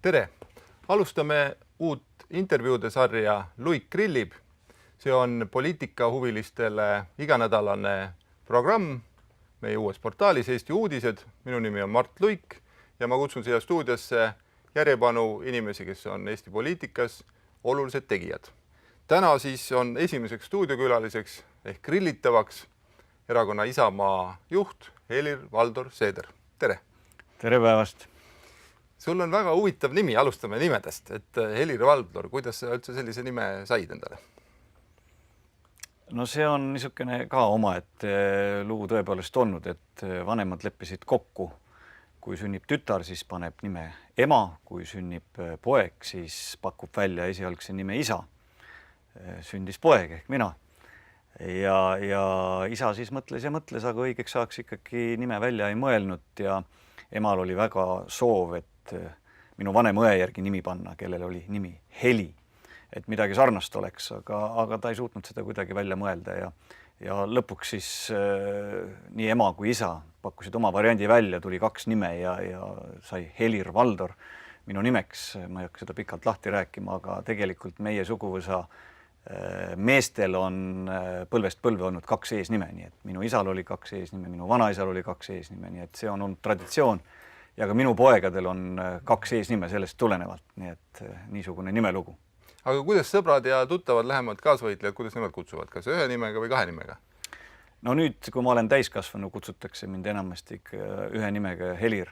Tere! Alustame uut intervjuude sarja Luik grillib. See on poliitikahuvilistele iganädalane programm meie uues portaalis Eesti uudised. Minu nimi on Mart Luik ja ma kutsun siia stuudiosse järjepanu inimesi, kes on Eesti poliitikas olulised tegijad. Täna siis on esimeseks stuudiokülaliseks ehk grillitavaks erakonna Isamaa juht Helir-Valdor Seeder. Tere! Tere päevast! Sul on väga huvitav nimi, alustame nimedest. Et Helir-Valdor, kuidas sa üldse sellise nime said endale? No see on niisugune ka omaette lugu tõepoolest olnud, et vanemad leppisid kokku. Kui sünnib tütar, siis paneb nime ema, kui sünnib poeg, siis pakub välja esialgse nime isa. Sündis poeg ehk mina. Ja isa siis mõtles, aga õigeks saaks ikkagi nime välja ei mõelnud ja emal oli väga soov, et minu vanem õe järgi nimi panna, kellel oli nimi Heli, et midagi sarnast oleks, aga ta ei suutnud seda kuidagi välja mõelda ja lõpuks siis nii ema kui isa pakkusid oma variandi välja, tuli 2 nime ja sai Helir-Valdor minu nimeks. Ma ei hakka seda pikalt lahti rääkima, aga tegelikult meie suguvõsa meestel on põlvest põlve olnud 2 eesnime, nii et minu isal oli 2 eesnime, minu vanaisal oli 2 eesnime, nii et see on olnud traditsioon ja ka minu poegadel on 2 eesnime sellest tulenevalt, nii et niisugune nimelugu. Aga kuidas sõbrad ja tuttavad lähemad kaasvõitlejad, kuidas nemad kutsuvad, kas 1 nimega või 2 nimega? No nüüd, kui ma olen täiskasvanu, kutsutakse mind enamasti ikka 1 nimega Helir.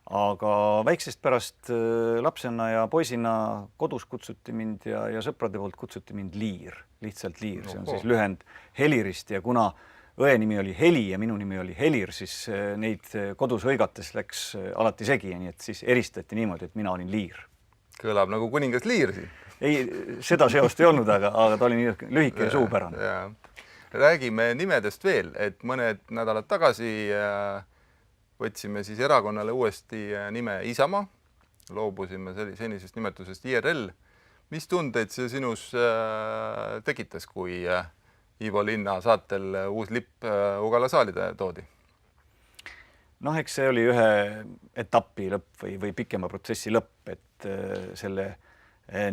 Aga väiksest pärast lapsena ja poisina kodus kutsuti mind ja sõprade poolt kutsuti mind Liir, lihtsalt Liir. See on siis lühend Helirist ja kuna õe nimi oli Heli ja minu nimi oli Helir, siis neid kodus hõigates läks alati segi, nii et siis eristati niimoodi, et mina olin Liir. Kõlab nagu kuningas Liir siin. Ei, seda seost ei olnud, aga ta oli nii lühike ja suupärane. Räägime nimedest veel, et mõned nädalad tagasi võtsime siis erakonnale uuesti nime Isamaa, loobusime senisest nimetusest IRL. Mis tundeid see sinus tekitas, kui Ivo Linna saatel uus lipp Ugala saalide toodi? Noh, eks see oli ühe etapi lõpp või pikema protsessi lõpp, et selle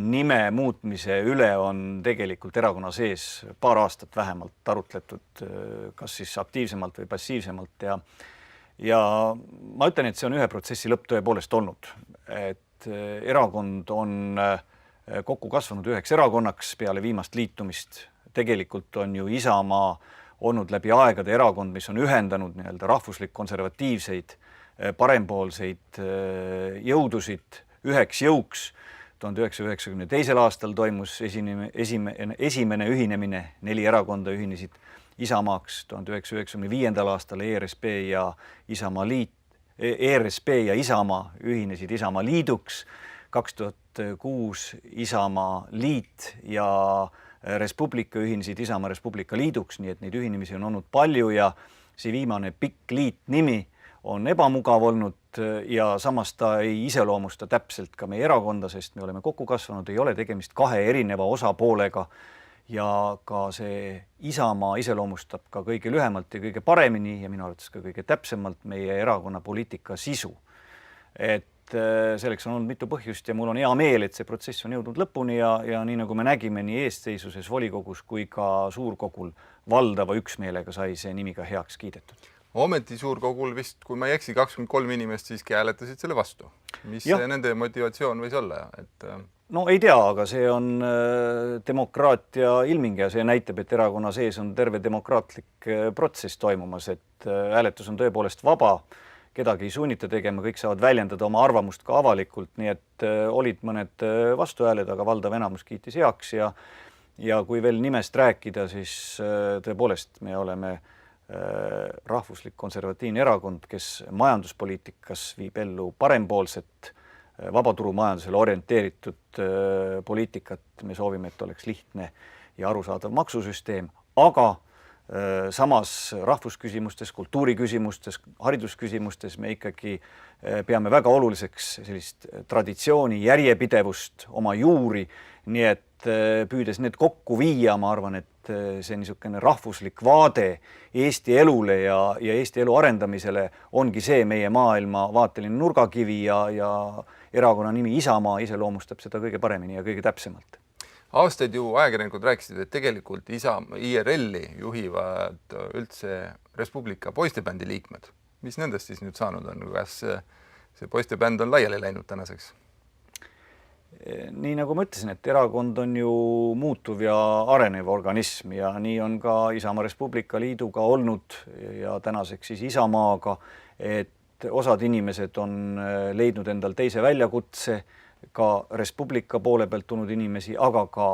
nime muutmise üle on tegelikult erakonna sees paar aastat vähemalt arutletud, kas siis aktiivsemalt või passiivsemalt ja ma ütlen, et see on ühe protsessi lõpp tõepoolest olnud, et erakond on kokku kasvanud 1 erakonnaks peale viimast liitumist. Tegelikult on ju Isamaa olnud läbi aegade erakond, mis on ühendanud nii-öelda rahvuslik-konservatiivseid parempoolseid jõudusid üheks jõuks. 1992. aastal toimus esimene ühinemine, 4 erakonda ühinesid Isamaaks, 1995. aastal ERSP ja Isamaa ühinesid Isamaa liiduks, 2006 Isamaa liit ja Res Publica ühinesid Isamaa Res Publica liiduks, nii et neid ühinemisi on olnud palju ja see viimane pikk liitnimi on ebamugav olnud ja samas ta ei iseloomusta täpselt ka meie erakonda, sest me oleme kokku kasvanud, ei ole tegemist 2 erineva osapoolega ja ka see Isamaa iseloomustab ka kõige lühemalt ja kõige paremini ja minu arvates ka kõige täpsemalt meie erakonna poliitika sisu. Et selleks on olnud mitu põhjust ja mul on hea meel, et see protsess on jõudnud lõpuni ja nii nagu me nägime nii eestseisuses volikogus kui ka suurkogul valdava üksmeelega sai see nimi ka heaks kiidetud. Ometi suurkogul vist, kui ma ei eksi, 23 inimest siiski hääletasid selle vastu. Mis nende motivatsioon võis olla? No ei tea, aga see on demokraatia ilming ja see näitab, et erakonna sees on terve demokraatlik protsess toimumas, et hääletus on tõepoolest vaba, kedagi ei sunnita tegema, kõik saavad väljendada oma arvamust ka avalikult, nii et olid mõned vastuhääled, aga valdav enamus kiitis heaks ja kui veel nimest rääkida, siis tõepoolest me oleme rahvuslik konservatiivne erakond, kes majanduspoliitikas viib ellu parempoolset vabaturumajandusele orienteeritud poliitikat. Me soovime, et oleks lihtne ja arusaadav maksusüsteem, aga samas rahvusküsimustes, kultuuriküsimustes, haridusküsimustes me ikkagi peame väga oluliseks sellist traditsiooni, järjepidevust, oma juuri, nii et püüdes need kokku viia, ma arvan, et et see niisugune rahvuslik vaade Eesti elule ja Eesti elu arendamisele ongi see meie maailmavaateline nurgakivi ja erakonna nimi Isamaa iseloomustab seda kõige paremini ja kõige täpsemalt. Aastaid ju ajakirjanikud rääkisid, et tegelikult IRL-i juhivad üldse Res Publica poistebändi liikmed. Mis nendest siis nüüd saanud on? Kas see poistebänd on laiali läinud tänaseks? Nii nagu ma ütlesin, et erakond on ju muutuv ja arenev organism ja nii on ka Isamaa Res Publica liiduga olnud ja tänaseks siis Isamaaga, et osad inimesed on leidnud endal teise väljakutse, ka Res Publica poole pealt tulnud inimesi, aga ka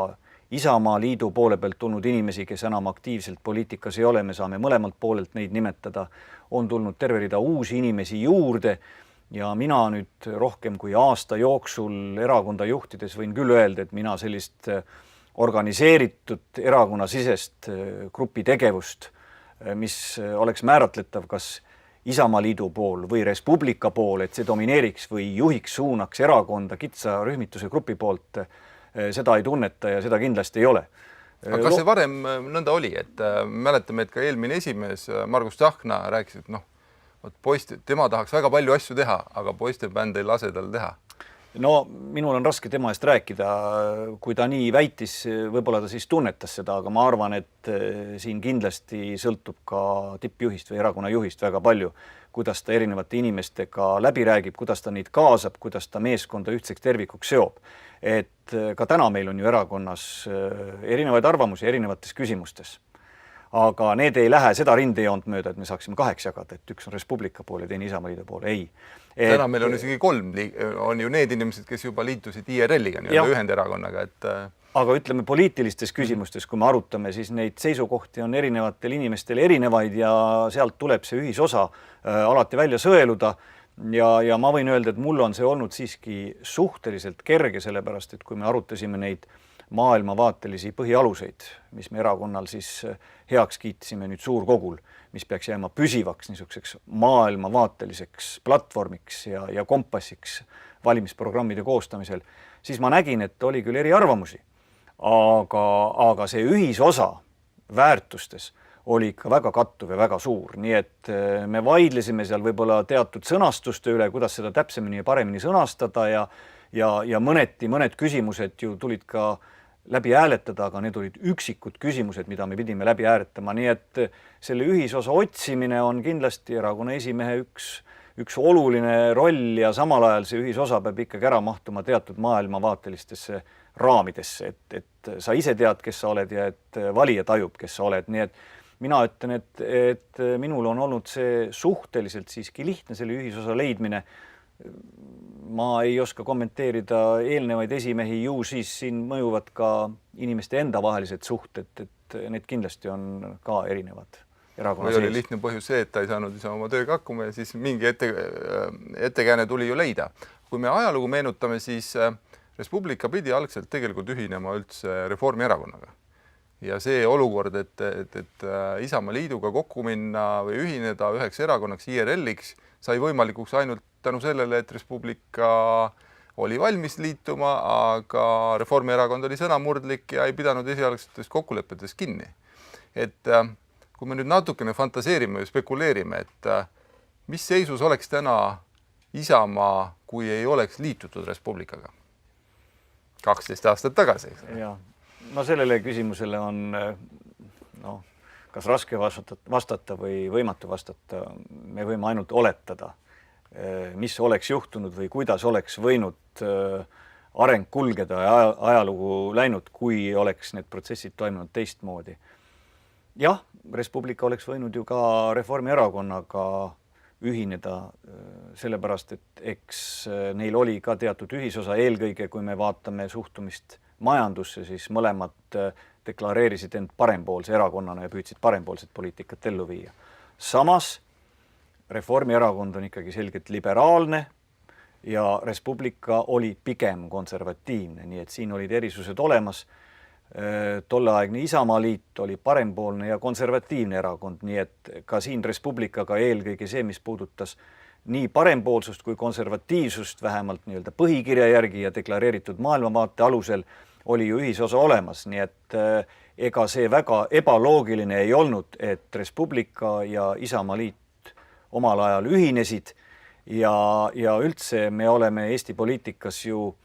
Isamaa liidu poole pealt tulnud inimesi, kes enam aktiivselt poliitikas ei ole, me saame mõlemalt poolelt neid nimetada, on tulnud terve rida uusi inimesi juurde ja mina nüüd rohkem kui aasta jooksul erakonda juhtides võin küll öelda, et mina sellist organiseeritud erakonnasisest grupi tegevust, mis oleks määratletav kas Isamaa liidu pool või Res Publica pool, et see domineeriks või juhiks, suunaks erakonda kitsa rühmituse grupi poolt, seda ei tunneta ja seda kindlasti ei ole. Aga kas see varem nõnda oli, et mäletame, et ka eelmine esimees Margus Tsahkna rääkis, et tema tahaks väga palju asju teha, aga poistebänd ei lase tal teha? No minul on raske tema eest rääkida, kui ta nii väitis, võib-olla ta siis tunnetas seda, aga ma arvan, et siin kindlasti sõltub ka tippjuhist või erakonna juhist väga palju, kuidas ta erinevate inimestega läbi räägib, kuidas ta neid kaasab, kuidas ta meeskonda ühtseks tervikuks seob. Et ka täna meil on ju erakonnas erinevaid arvamusi erinevates küsimustes. Aga need ei lähe seda rindejoont mööda, et me saaksime kaheks jagada, et üks on Res Publica pool ja teine Isamaa liidu pool. Ei. Täna meil on isegi kolm, on ju need inimesed, kes juba liitusid IRL-iga, ühenderakonnaga. Aga ütleme poliitilistes küsimustes, kui me arutame, siis neid seisukohti on erinevatel inimestel erinevaid ja sealt tuleb see ühisosa alati välja sõeluda. Ja ma võin öelda, et mul on see olnud siiski suhteliselt kerge, sellepärast, et kui me arutasime neid maailmavaatelisi põhialuseid, mis me erakonnal siis heaks kiitsime nüüd suurkogul, mis peaks jääma püsivaks niisuguseks maailmavaateliseks platvormiks ja kompassiks valimisprogrammide koostamisel, siis ma nägin, et oli küll eri arvamusi, aga see ühisosa väärtustes oli ikka väga kattuv ja väga suur, nii et me vaidlesime seal võib-olla teatud sõnastuste üle, kuidas seda täpsemini ja paremini sõnastada ja mõned küsimused ju tulid ka läbi hääletada, aga need olid üksikud küsimused, mida me pidime läbi hääletama, nii et selle ühisosa otsimine on kindlasti erakonna esimehe üks oluline roll ja samal ajal see ühisosa peab ikkagi ära mahtuma teatud maailmavaatelistesse raamidesse, et sa ise tead, kes sa oled ja et valija tajub, kes sa oled, nii et mina ütlen, et minul on olnud see suhteliselt siiski lihtne selle ühisosa leidmine. Ma ei oska kommenteerida eelnevaid esimehi, ju siis siin mõjuvad ka inimeste enda vahelised suhted, et need kindlasti on ka erinevad erakonna sees. Või oli lihtne põhjus see, et ta ei saanud ise oma tööga hakkuma ja siis mingi ettekääne tuli ju leida. Kui me ajalugu meenutame, siis Res Publica pidi algselt tegelikult ühinema üldse Reformierakonnaga. Ja see olukord, et Isamaa liiduga kokku minna või ühineda üheks erakonnaks IRL-iks, sai võimalikuks ainult tänu sellele, et Res Publica oli valmis liituma, aga Reformierakond oli sõnamurdlik ja ei pidanud esialgsetest kokkulepetest kinni. Et kui me nüüd natukene fantaseerime ja spekuleerime, et mis seisus oleks täna Isamaa, kui ei oleks liitutud Res Publicaga? 12 aastat tagasi. Ja. No sellele küsimusele on kas raske vastata või võimatu vastata. Me võime ainult oletada, mis oleks juhtunud või kuidas oleks võinud areng kulgeda ja ajalugu läinud, kui oleks need protsessid toimunud teistmoodi. Jah, Res Publica oleks võinud ju ka Reformierakonnaga ühineda, sellepärast, et eks neil oli ka teatud ühisosa, eelkõige kui me vaatame suhtumist majandusse, siis mõlemad deklareerisid end parempoolse erakonnana ja püüdsid parempoolset poliitikat ellu viia. Samas Reformierakond on ikkagi selgelt liberaalne ja Res Publica oli pigem konservatiivne, nii et siin olid erisused olemas. Tolleaegne Isamaa liit oli parempoolne ja konservatiivne erakond, nii et ka siin Res Publicaga eelkõige see, mis puudutas nii parempoolsust kui konservatiivsust, vähemalt nii-öelda põhikirja järgi ja deklareeritud maailmavaate alusel, oli ju ühisosa olemas, nii et ega see väga ebaloogiline ei olnud, et Res Publica ja Isamaaliit omal ajal ühinesid ja üldse me oleme Eesti poliitikas ju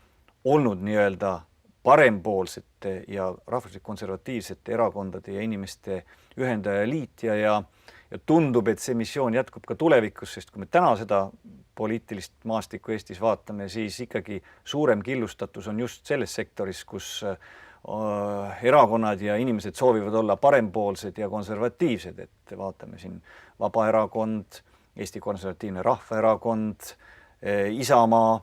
olnud nii-öelda parempoolsete ja rahvuslik-konservatiivsete erakondade ja inimeste ühendaja liit ja tundub, et see missioon jätkub ka tulevikus, sest kui me täna seda poliitilist maastikku Eestis vaatame, siis ikkagi suurem killustatus on just selles sektoris, kus erakonnad ja inimesed soovivad olla parempoolsed ja konservatiivsed, et vaatame siin Vabaerakond, Eesti Konservatiivne Rahvaerakond, Isamaa,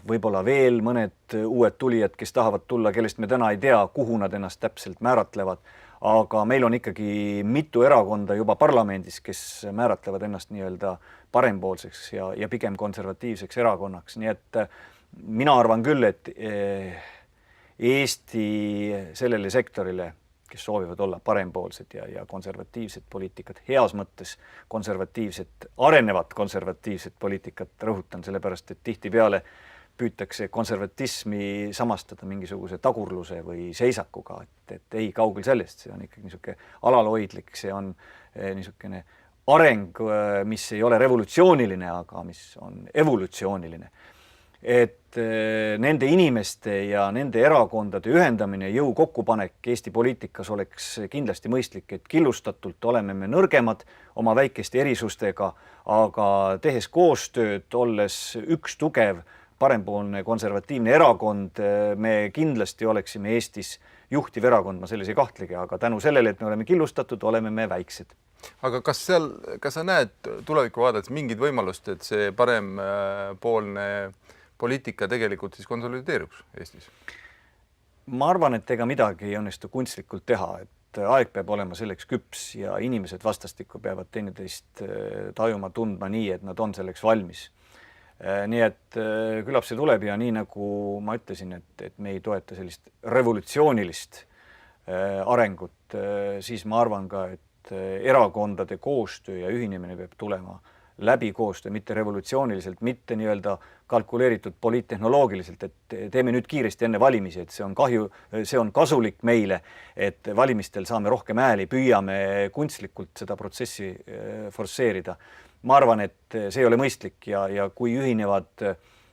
võib-olla veel mõned uued tulijad, kes tahavad tulla, kellest me täna ei tea, kuhu nad ennast täpselt määratlevad, aga meil on ikkagi mitu erakonda juba parlamendis, kes määratlevad ennast nii-öelda parempoolseks ja pigem konservatiivseks erakonnaks, nii et mina arvan küll, et Eesti sellele sektorile, kes soovivad olla parempoolsed ja konservatiivsed poliitikat, heas mõttes konservatiivset, arenevat konservatiivset poliitikat, rõhutan sellepärast, et tihtipeale püütakse konservatismi samastada mingisuguse tagurluse või seisakuga, et ei, kaugel sellest, see on ikkagi niisugune alalhoidlik, see on niisugune areng, mis ei ole revolutsiooniline, aga mis on evolutsiooniline. Et nende inimeste ja nende erakondade ühendamine, jõu kokkupanek Eesti poliitikas oleks kindlasti mõistlik, et killustatult oleme me nõrgemad oma väikeste erisustega, aga tehes koostööd, olles üks tugev parempoolne konservatiivne erakond, me kindlasti oleksime Eestis juhtiv erakond, ma selles ei kahtlegi, aga tänu sellele, et me oleme killustatud, oleme me väiksed. Aga kas sa näed tulevikku vaadates mingid võimalust, et see parempoolne poliitika tegelikult siis konsolideeruks Eestis? Ma arvan, et ega midagi ei õnnestu kunstlikult teha, et aeg peab olema selleks küps ja inimesed vastastikku peavad teineteist tajuma, tundma nii, et nad on selleks valmis. Nii et küllap see tuleb ja nii nagu ma ütlesin, et me ei toeta sellist revolutsioonilist arengut, siis ma arvan ka, et erakondade koostöö ja ühinemine peab tulema läbi koostöö, mitte revolutsiooniliselt, mitte nii-öelda kalkuleeritud poliittehnoloogiliselt, et teeme nüüd kiiresti enne valimisi, et see on kasulik meile, et valimistel saame rohkem hääli, püüame kunstlikult seda protsessi forsseerida. Ma arvan, et see ei ole mõistlik ja kui ühinevad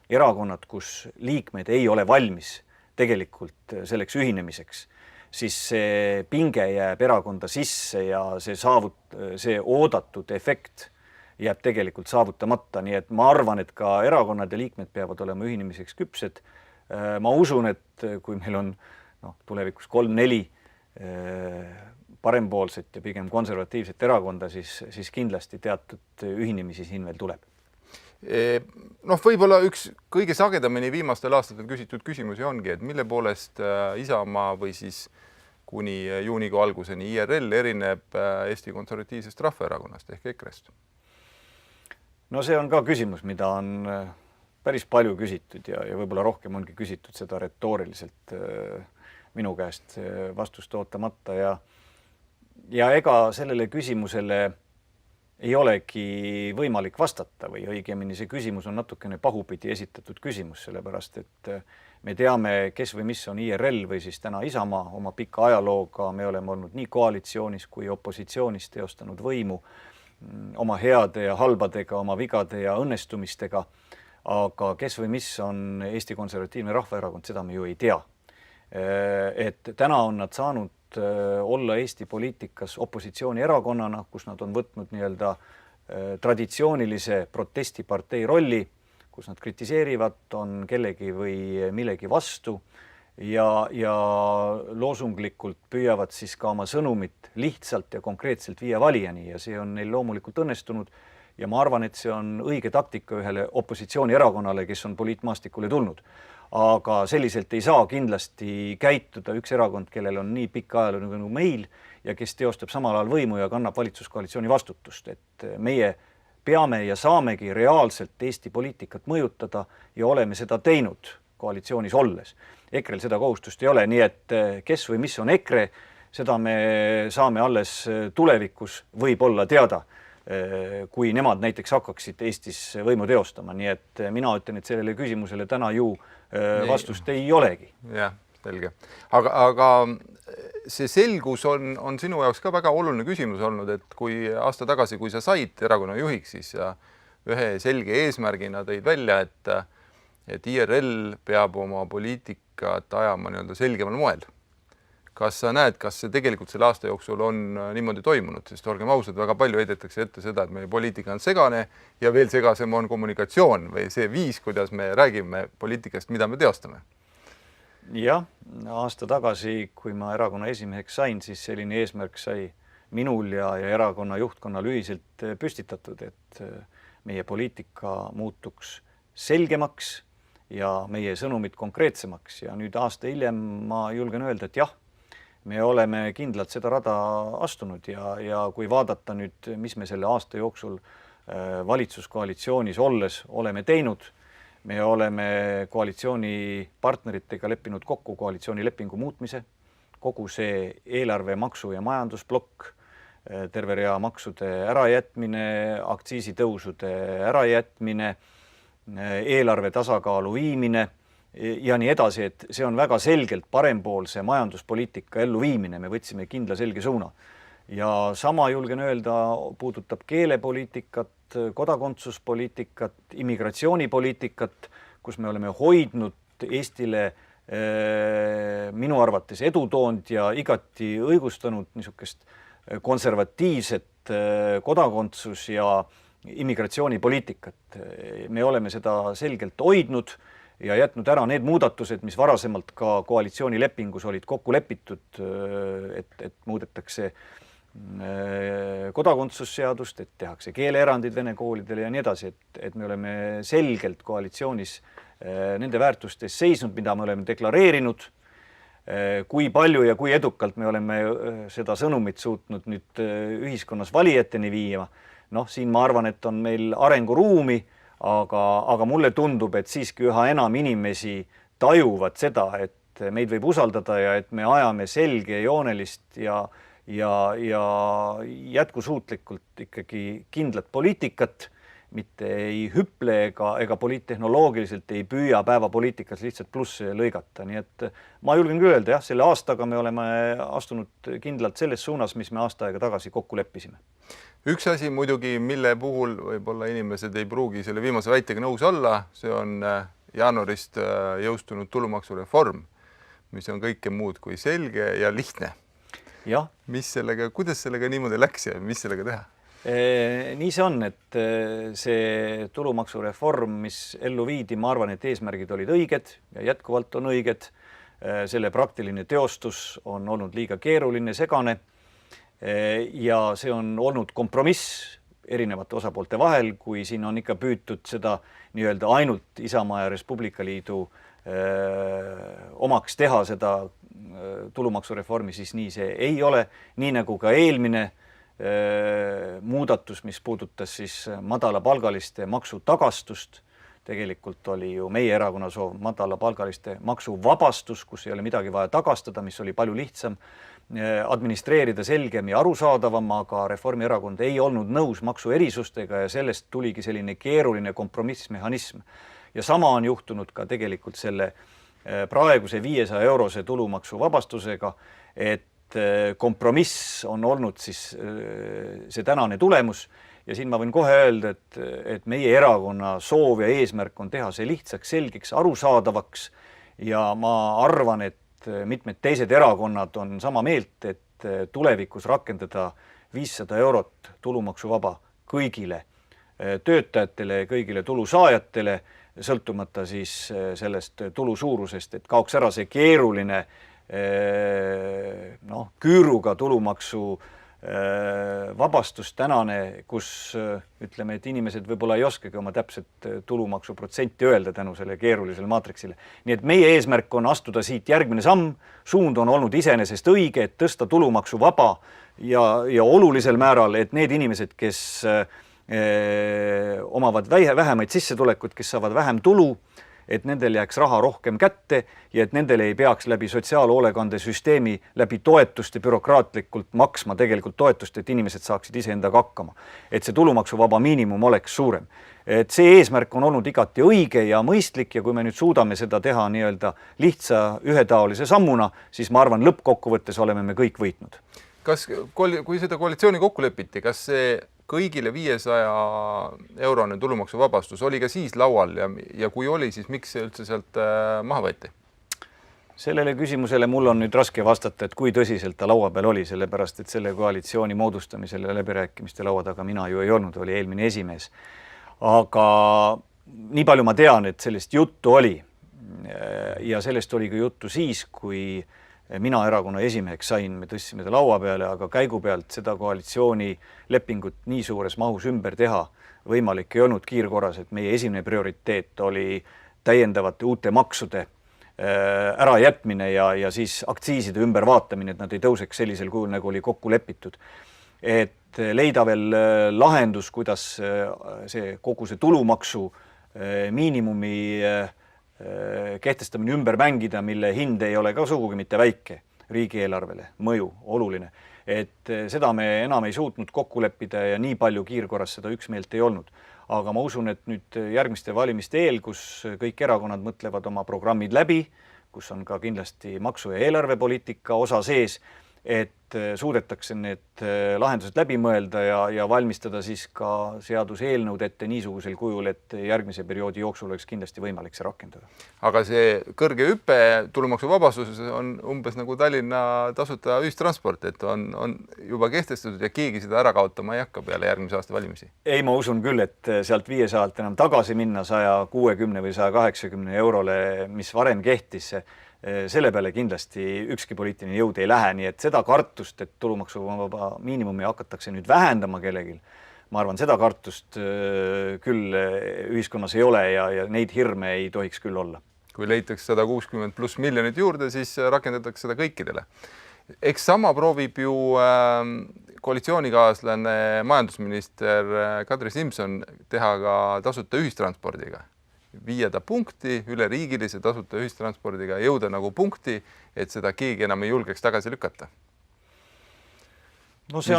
erakonnad, kus liikmed ei ole valmis tegelikult selleks ühinemiseks, siis see pinge jääb erakonda sisse ja see oodatud efekt jääb tegelikult saavutamata, nii et ma arvan, et ka erakonnad ja liikmed peavad olema ühinemiseks küpsed. Ma usun, et kui meil on tulevikus 3-4 parempoolset ja pigem konservatiivset erakonda, siis kindlasti teatud ühinemisi siin veel tuleb. Võib-olla üks kõige sagedamini viimastel aastatel küsitud küsimusi ongi, et mille poolest Isamaa või siis kuni juunikuu alguseni IRL erineb Eesti Konservatiivsest Rahvaerakonnast ehk EKRE-st? No see on ka küsimus, mida on päris palju küsitud ja võib-olla rohkem ongi küsitud seda retooriliselt minu käest vastust ootamata ja ega sellele küsimusele ei olegi võimalik vastata või õigemini see küsimus on natukene pahupidi esitatud küsimus, sellepärast et me teame, kes või mis on IRL või siis täna Isamaa oma pika ajalooga, me oleme olnud nii koalitsioonis kui opositsioonis teostanud võimu oma heade ja halbadega, oma vigade ja õnnestumistega, aga kes või mis on Eesti Konservatiivne Rahvaerakond, seda me ju ei tea. Et täna on nad saanud olla Eesti poliitikas opositsioonierakonnana, kus nad on võtnud nii-öelda traditsioonilise protestipartei rolli, kus nad kritiseerivad, on kellegi või millegi vastu ja loosunglikult püüavad siis ka oma sõnumit lihtsalt ja konkreetselt viia valijani ja see on neil loomulikult õnnestunud ja ma arvan, et see on õige taktika ühele opositsioonierakonnale, kes on poliitmaastikule tulnud. Aga selliselt ei saa kindlasti käituda üks erakond, kellel on nii pikk ajalugu nagu meil ja kes teostab samal ajal võimu ja kannab valitsuskoalitsiooni vastutust, et meie peame ja saamegi reaalselt Eesti poliitikat mõjutada ja oleme seda teinud koalitsioonis olles. EKRE-l seda kohustust ei ole, nii et kes või mis on EKRE, seda me saame alles tulevikus võib-olla teada, kui nemad näiteks hakkaksid Eestis võimu teostama, nii et mina ütlen, et sellele küsimusele täna ju vastust ei olegi. Jah, Selge. Aga see selgus on sinu jaoks ka väga oluline küsimus olnud, et kui aasta tagasi, kui sa said erakonna juhiks, siis sa ühe selge eesmärgina tõid välja, et IRL peab oma poliitikat ajama nii-öelda selgemal moel. Kas sa näed, kas see tegelikult selle aasta jooksul on niimoodi toimunud, sest olgem ausad, väga palju heidetakse ette seda, et meie poliitika on segane ja veel segasem on kommunikatsioon või see viis, kuidas me räägime poliitikast, mida me teostame. Jah, aasta tagasi, kui ma erakonna esimeheks sain, siis selline eesmärk sai minul ja erakonna juhtkonnal ühiselt püstitatud, et meie poliitika muutuks selgemaks ja meie sõnumid konkreetsemaks. Ja nüüd aasta hiljem ma julgen öelda, et jah, me oleme kindlalt seda rada astunud ja kui vaadata nüüd, mis me selle aasta jooksul valitsuskoalitsioonis olles oleme teinud, me oleme koalitsioonipartneritega leppinud kokku koalitsioonilepingu muutmise, kogu see eelarve, maksu ja majandusblokk, terve rea maksude ärajätmine, aktsiisitõusude ärajätmine, eelarve tasakaalu viimine ja nii edasi, et see on väga selgelt parempoolse majanduspoliitika elluviimine, me võtsime kindla selge suuna. Ja sama julgen öelda puudutab keelepoliitikat, kodakondsuspoliitikat, immigratsioonipoliitikat, kus me oleme hoidnud Eestile minu arvates edutoond ja igati õigustanud niisugust konservatiivset kodakondsus ja immigratsioonipoliitikat. Me oleme seda selgelt hoidnud ja jätnud ära need muudatused, mis varasemalt ka koalitsioonilepingus olid kokku lepitud, et muudetakse kodakondsusseadust, et tehakse keeleerandid vene koolidele ja nii edasi, et me oleme selgelt koalitsioonis nende väärtustes seisnud, mida me oleme deklareerinud, kui palju ja kui edukalt me oleme seda sõnumit suutnud nüüd ühiskonnas valijateni viima. Siin ma arvan, et on meil arenguruumi, aga mulle tundub, et siiski üha enam inimesi tajuvad seda, et meid võib usaldada ja et me ajame selge joonelist ja jätkusuutlikult ikkagi kindlat poliitikat, mitte ei hüple ega poliittehnoloogiliselt ei püüa päevapoliitikas lihtsalt plusse lõigata. Nii et ma julgen küll öelda, jah, selle aastaga me oleme astunud kindlalt selles suunas, mis me aasta aega tagasi kokku leppisime. Üks asi muidugi, mille puhul võib-olla inimesed ei pruugi selle viimase väitega nõus olla, see on jaanuarist jõustunud tulumaksureform, mis on kõike muud kui selge ja lihtne. Ja. Kuidas sellega niimoodi läks ja mis sellega teha? Nii see on, et see tulumaksureform, mis ellu viidi, ma arvan, et eesmärgid olid õiged ja jätkuvalt on õiged. Selle praktiline teostus on olnud liiga keeruline, segane ja see on olnud kompromiss erinevate osapoolte vahel, kui siin on ikka püütud seda nii-öelda ainult Isamaa ja Res Publica Liidu omaks teha seda tulumaksureformi, siis nii see ei ole, nii nagu ka eelmine muudatus, mis puudutas siis madalapalgaliste maksutagastust. Tegelikult oli ju meie erakonna soov madalapalgaliste maksuvabastus, kus ei ole midagi vaja tagastada, mis oli palju lihtsam administreerida, selgem ja arusaadavam, aga Reformierakond ei olnud nõus maksuerisustega ja sellest tuligi selline keeruline kompromissmehhanism. Ja sama on juhtunud ka tegelikult selle praeguse 500 eurose tulumaksuvabastusega, et kompromiss on olnud siis see tänane tulemus ja siin ma võin kohe öelda, et meie erakonna soov ja eesmärk on teha see lihtsaks, selgeks, arusaadavaks ja ma arvan, et mitmed teised erakonnad on sama meelt, et tulevikus rakendada 500 eurot tulumaksuvaba kõigile töötajatele, kõigile tulusaajatele, sõltumata siis sellest tulu suurusest, et kaoks ära see keeruline küüruga tulumaksu vabastus tänane, kus ütleme, et inimesed võib-olla ei oskagi oma täpset tulumaksuprotsenti öelda tänu selle keerulisele maatriksile. Nii et meie eesmärk on astuda siit järgmine samm, suund on olnud iseenesest õige, et tõsta tulumaksu vaba ja olulisel määral, et need inimesed, kes omavad vähemaid sissetulekut, kes saavad vähem tulu, et nendel jääks raha rohkem kätte ja et nendel ei peaks läbi sotsiaalhoolekandesüsteemi, läbi toetuste bürokraatlikult maksma tegelikult toetust, et inimesed saaksid iseendaga hakkama. Et see tulumaksuvaba miinimum oleks suurem. Et see eesmärk on olnud igati õige ja mõistlik ja kui me nüüd suudame seda teha nii-öelda lihtsa ühetaolise sammuna, siis ma arvan, lõppkokkuvõttes oleme me kõik võitnud. Kas, kui seda koalitsiooni kokku lepiti, kas see kõigile 500 eurone tulumaksuvabastus oli ka siis laual ja kui oli, siis miks see üldse sealt maha võeti? Sellele küsimusele mul on nüüd raske vastata, et kui tõsiselt ta laua peal oli, sellepärast et selle koalitsiooni moodustamisel ja läbirääkimiste laua taga mina ju ei olnud, oli eelmine esimees. Aga nii palju ma tean, et sellest juttu oli ja sellest oli ka juttu siis, kui mina erakonna esimeheks sain, me tõstsime ta laua peale, aga käigu pealt seda koalitsiooni lepingut nii suures mahus ümber teha võimalik ei olnud kiirkorras, et meie esimene prioriteet oli täiendavate uute maksude ärajätmine ja siis aktsiiside ümbervaatamine, et nad ei tõuseks sellisel kujul, nagu oli kokku lepitud. Et leida veel lahendus, kuidas kogu see tulumaksu miinimumi kehtestamine ümber mängida, mille hind ei ole ka sugugi mitte väike riigieelarvele, mõju oluline. Et seda me enam ei suutnud kokku leppida ja nii palju kiirkorras seda üksmeelt ei olnud. Aga ma usun, et nüüd järgmiste valimiste eel, kus kõik erakonnad mõtlevad oma programmid läbi, kus on ka kindlasti maksu- ja eelarvepoliitika osa sees, et suudetakse need lahendused läbi mõelda ja valmistada siis ka seaduseelnõud ette niisugusel kujul, et järgmise perioodi jooksul oleks kindlasti võimalik see rakendada. Aga see kõrge hüpe tulumaksuvabastus on umbes nagu Tallinna tasuta ühistransport, et on juba kehtestatud ja keegi seda ära kaotama ei hakka peale järgmise aasta valimisi. Ei, ma usun küll, et sealt 500 enam tagasi minna 160 või 180 eurole, mis varem kehtis, selle peale kindlasti ükski poliitiline jõud ei lähe, nii et seda kartust, et tulumaksuvaba miinimumi hakatakse nüüd vähendama kellelgi, ma arvan, seda kartust küll ühiskonnas ei ole ja neid hirme ei tohiks küll olla. Kui leitakse 160+ miljonit juurde, siis rakendatakse seda kõikidele. Eks sama proovib ju koalitsioonikaaslane majandusminister Kadri Simson teha ka tasuta ühistranspordiga. Viia ta punkti üle riigilise tasuta ühistranspordiga, jõuda nagu punkti, et seda keegi enam ei julgeks tagasi lükata. No see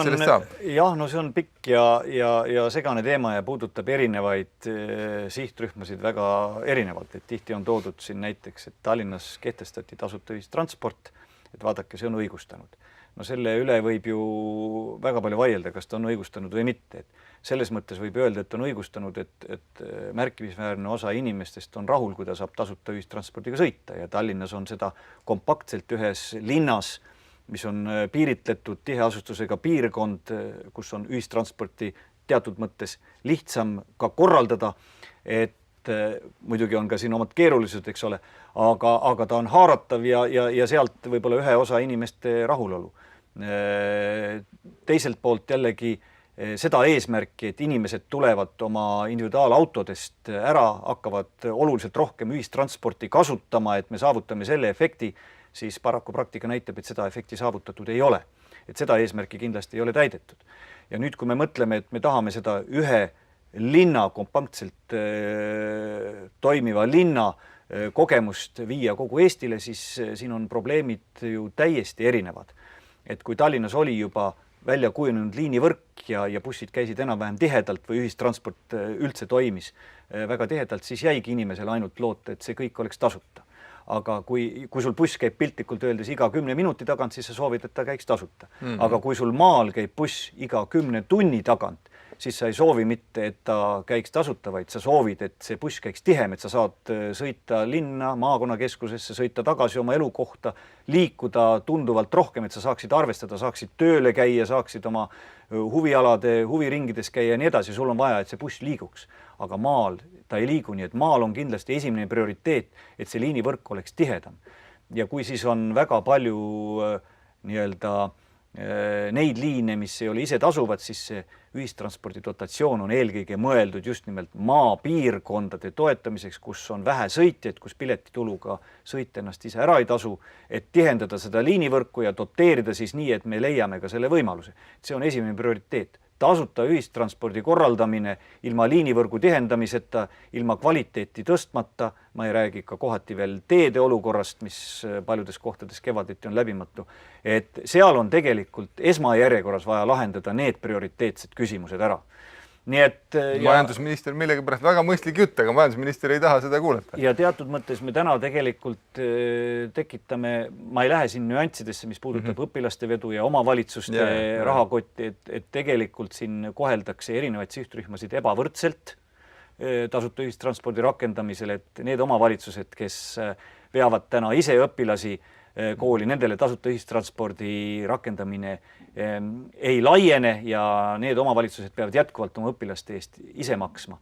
on pikk ja segane teema ja puudutab erinevaid sihtrühmasid väga erinevalt. Et tihti on toodud siin näiteks, et Tallinnas kehtestati tasuta ühistransport, et vaadake, see on õigustanud. No selle üle võib ju väga palju vaielda, kas ta on õigustanud või mitte. Selles mõttes võib öelda, et on õigustanud, et märkimisväärne osa inimestest on rahul, kui ta saab tasuta ühistranspordiga sõita ja Tallinnas on seda kompaktselt ühes linnas, mis on piiritletud tiheasustusega piirkond, kus on ühistransporti teatud mõttes lihtsam ka korraldada, et muidugi on ka siin omad keerulised, eks ole, aga ta on haaratav ja sealt võib-olla ühe osa inimeste rahulolu. Teiselt poolt jällegi seda eesmärki, et inimesed tulevad oma individuaalautodest ära, hakkavad oluliselt rohkem ühistransporti kasutama, et me saavutame selle efekti, siis paraku praktika näitab, et seda efekti saavutatud ei ole. Et seda eesmärki kindlasti ei ole täidetud. Ja nüüd, kui me mõtleme, et me tahame seda ühe linna kompaktselt toimiva linna kogemust viia kogu Eestile, siis siin on probleemid ju täiesti erinevad. Et kui Tallinnas oli juba välja kujunenud liinivõrk ja bussid käisid enam-vähem tihedalt või ühistransport üldse toimis väga tihedalt, siis jäigi inimesele ainult loota, et see kõik oleks tasuta. Aga kui sul buss käib piltlikult öeldes iga 10 minuti tagant, siis sa soovid, et ta käiks tasuta. Aga kui sul maal käib buss iga 10 tunni tagant, siis sa ei soovi mitte, et ta käiks tasuta, vaid sa soovid, et see buss käiks tihem, et sa saad sõita linna, maakonnakeskusesse, sõita tagasi oma elukohta, liikuda tunduvalt rohkem, et sa saaksid arvestada, saaksid tööle käia, saaksid oma huvialade, huviringides käia ja nii edasi, sul on vaja, et see buss liiguks. Aga maal ta ei liigu, nii et maal on kindlasti esimene prioriteet, et see liinivõrk oleks tihedam. Ja kui siis on väga palju neid liine, mis ei ole ise tasuvad, siis see ühistranspordi dotatsioon on eelkõige mõeldud just nimelt maapiirkondade toetamiseks, kus on vähe sõitjaid, kus piletituluga sõit ennast ise ära ei tasu, et tihendada seda liinivõrku ja doteerida siis nii, et me leiame ka selle võimaluse. See on esimene prioriteet. tasuta ühistranspordi korraldamine ilma liinivõrgu tihendamiseta, ilma kvaliteeti tõstmata, ma ei räägi ka kohati veel teede olukorrast, mis paljudes kohtades kevadeti on läbimatu, et seal on tegelikult esmajärjekorras vaja lahendada need prioriteetsed küsimused ära. Nii et majandusminister millegipärast väga mõistlik jutt, aga majandusminister ei taha seda kuulata. Ja teatud mõttes me täna tegelikult tekitame, ma ei lähe siin nüanssidesse, mis puudutab õpilaste vedu ja omavalitsuste rahakotti, et tegelikult siin koheldakse erinevaid sihtrühmasid ebavõrdselt tasuta ühistranspordi rakendamisel, et need omavalitsused, kes veavad täna ise õpilasi kooli, nendele tasuta ühistranspordi rakendamine ei laiene ja need omavalitsused peavad jätkuvalt oma õpilaste eest ise maksma.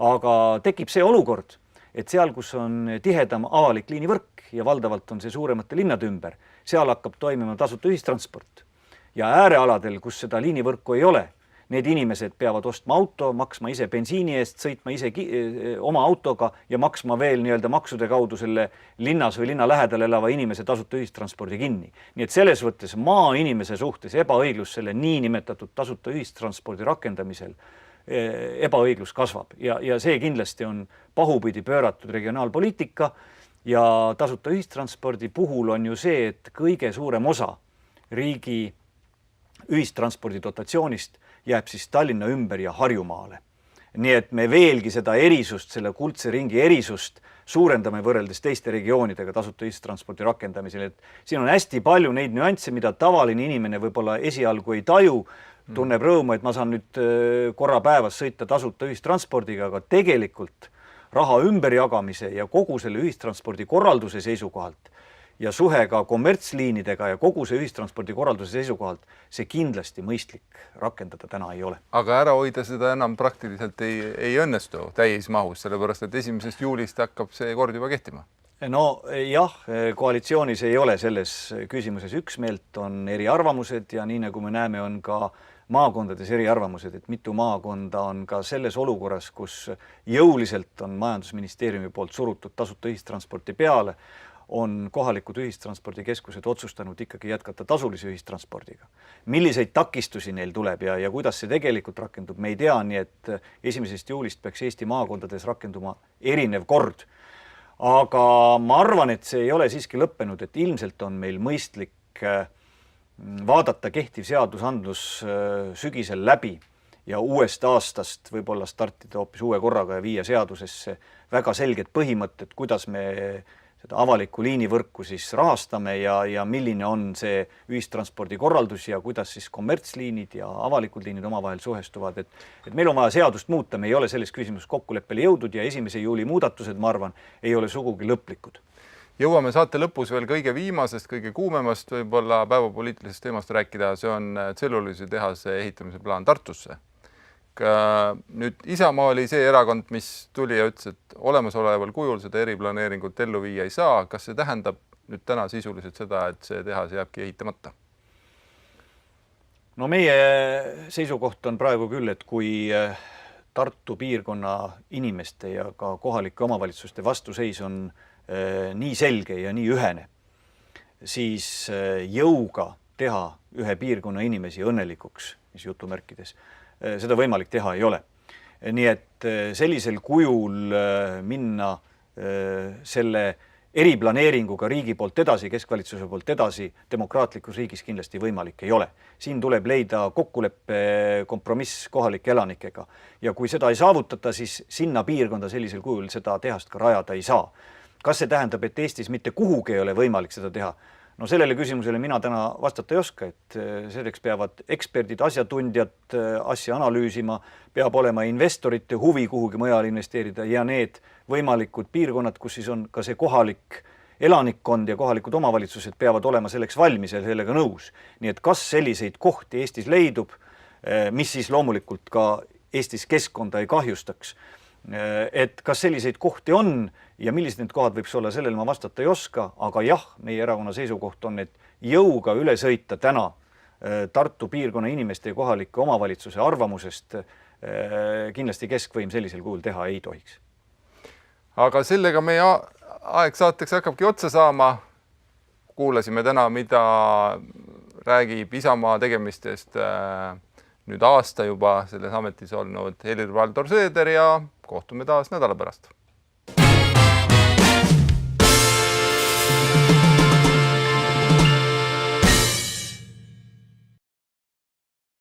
Aga tekib see olukord, et seal, kus on tihedam avalik liinivõrk ja valdavalt on see suuremate linnade ümber, seal hakkab toimima tasuta ühistransport. Ja äärealadel, kus seda liinivõrku ei ole, need inimesed peavad ostma auto, maksma ise bensiini eest, sõitma ise oma autoga ja maksma veel nii-öelda maksude kaudu selle linnas või linna lähedal elava inimese tasuta ühistranspordi kinni. Nii et selles võttes maainimese suhtes ebaõiglus selle niinimetatud tasuta ühistranspordi rakendamisel ebaõiglus kasvab ja see kindlasti on pahupidi pööratud regionaalpoliitika ja tasuta ühistranspordi puhul on ju see, et kõige suurem osa riigi ühistranspordi dotatsioonist jääb siis Tallinna ümber ja Harjumaale. Nii et me veelgi seda erisust, selle kuldse ringi erisust suurendame võrreldes teiste regioonidega tasuta ühistranspordi rakendamisel. Et siin on hästi palju neid nüansse, mida tavaline inimene võib-olla esialgu ei taju, tunneb rõõmu, et ma saan nüüd korra päevas sõita tasuta ühistranspordiga, aga tegelikult raha ümberjagamise ja kogu selle ühistranspordi korralduse seisukohalt ja suhe ka kommertsliinidega ja kogu see ühistranspordi korralduse seisukohalt see kindlasti mõistlik rakendada täna ei ole. Aga ära hoida seda enam praktiliselt ei õnnestu täismahus, sellepärast et 1. juulist hakkab see kord juba kehtima. No jah, koalitsioonis ei ole selles küsimuses üksmeelt, on eriarvamused ja nii nagu me näeme, on ka maakondades eriarvamused, et mitu maakonda on ka selles olukorras, kus jõuliselt on majandusministeeriumi poolt surutud tasuta ühistransporti peale, on kohalikud ühistranspordikeskused otsustanud ikkagi jätkata tasulise ühistranspordiga. Milliseid takistusi neil tuleb ja kuidas see tegelikult rakendub, me ei tea, nii et 1. juulist peaks Eesti maakondades rakenduma erinev kord. Aga ma arvan, et see ei ole siiski lõppenud, et ilmselt on meil mõistlik vaadata kehtiv seadusandlus sügisel läbi ja uuest aastast võib-olla startida hoopis uue korraga ja viia seadusesse väga selged põhimõtted, kuidas me seda avalikku liinivõrku siis rahastame ja milline on see ühistranspordi korraldus ja kuidas siis kommertsliinid ja avalikud liinid omavahel suhestuvad. Et meil on vaja seadust muuta, me ei ole selles küsimus kokkuleppele jõudnud ja 1. juuli muudatused, ma arvan, ei ole sugugi lõplikud. Jõuame saate lõpus veel kõige viimasest, kõige kuumemast võib-olla päevapoliitilisest teemast rääkida, see on tselluloositehase ehitamise plaan Tartusse. Nüüd Isamaa oli see erakond, mis tuli ja ütles, et olemasoleval kujul seda eriplaneeringut ellu viia ei saa. Kas see tähendab nüüd täna sisuliselt seda, et see tehas jääbki ehitamata? No meie seisukoht on praegu küll, et kui Tartu piirkonna inimeste ja ka kohalike omavalitsuste vastuseis on nii selge ja nii ühene, siis jõuga teha ühe piirkonna inimesi õnnelikuks, mis jutumärkides, seda võimalik teha ei ole. Nii et sellisel kujul minna selle eriplaneeringuga riigi poolt edasi, keskvalitsuse poolt edasi, demokraatlikus riigis kindlasti võimalik ei ole. Siin tuleb leida kokkuleppe kompromiss kohalike elanikega ja kui seda ei saavutata, siis sinna piirkonda sellisel kujul seda tehast ka rajada ei saa. Kas see tähendab, et Eestis mitte kuhugi ei ole võimalik seda teha? No sellele küsimusele mina täna vastata ei oska, et selleks peavad eksperdid, asjatundjad asja analüüsima, peab olema investorite huvi kuhugi mujal investeerida ja need võimalikud piirkonnad, kus siis on ka see kohalik elanikkond ja kohalikud omavalitsused peavad olema selleks valmis ja sellega nõus. Nii et kas selliseid kohti Eestis leidub, mis siis loomulikult ka Eestis keskkonda ei kahjustaks, et kas selliseid kohti on ja millised need kohad võiks olla, sellele ma vastata ei oska, aga jah, meie erakonna seisukoht on, et jõuga üle sõita täna Tartu piirkonna inimeste ja kohalike omavalitsuse arvamusest kindlasti keskvõim sellisel kujul teha ei tohiks. Aga sellega meie aeg saateks hakkabki otsa saama. Kuulasime täna, mida räägib Isamaa tegemistest nüüd aasta juba selles ametis olnud Helir-Valdor Seeder ja kohtume taas nädala pärast.